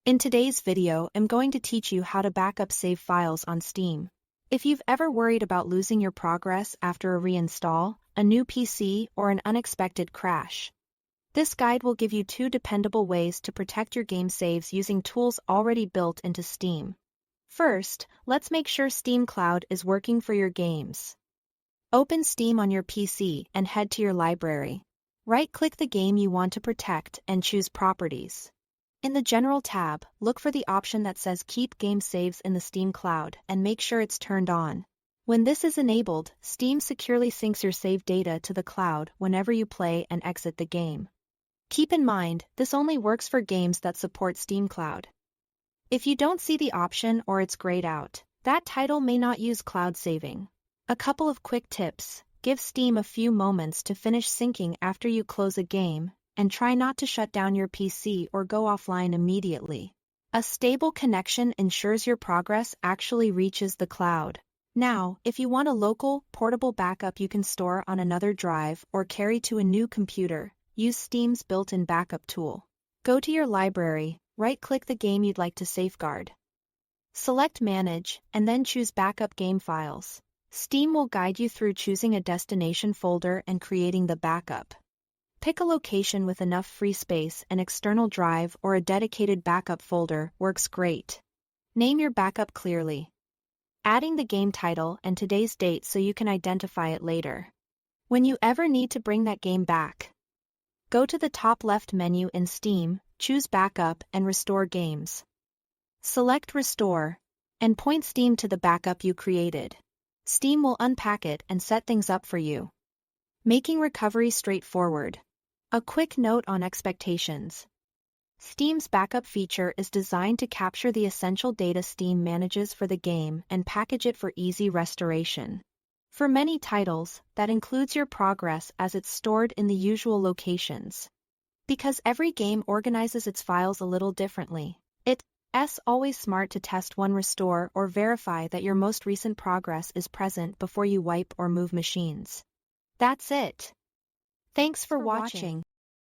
In today's video, I'm going to teach you how to backup save files on Steam. If you've ever worried about losing your progress after a reinstall, a new PC, or an unexpected crash, this guide will give you 2 dependable ways to protect your game saves using tools already built into Steam. First, let's make sure Steam Cloud is working for your games. Open Steam on your PC and head to your library. Right-click the game you want to protect and choose Properties. In the General tab, look for the option that says Keep Game Saves in the Steam Cloud and make sure it's turned on. When this is enabled, Steam securely syncs your save data to the cloud whenever you play and exit the game. Keep in mind, this only works for games that support Steam Cloud. If you don't see the option or it's grayed out, that title may not use cloud saving. A couple of quick tips: give Steam a few moments to finish syncing after you close a game, and try not to shut down your PC or go offline immediately. A stable connection ensures your progress actually reaches the cloud. Now, if you want a local, portable backup you can store on another drive or carry to a new computer, use Steam's built-in backup tool. Go to your library, right-click the game you'd like to safeguard. Select Manage, and then choose Backup Game Files. Steam will guide you through choosing a destination folder and creating the backup. Pick a location with enough free space. An external drive or a dedicated backup folder works great. Name your backup clearly, adding the game title and today's date so you can identify it later. When you ever need to bring that game back, go to the top left menu in Steam, choose Backup and Restore Games. Select Restore, and point Steam to the backup you created. Steam will unpack it and set things up for you, making recovery straightforward. A quick note on expectations. Steam's backup feature is designed to capture the essential data Steam manages for the game and package it for easy restoration. For many titles, that includes your progress as it's stored in the usual locations. Because every game organizes its files a little differently, it's always smart to test one restore or verify that your most recent progress is present before you wipe or move machines. That's it. Thanks for watching.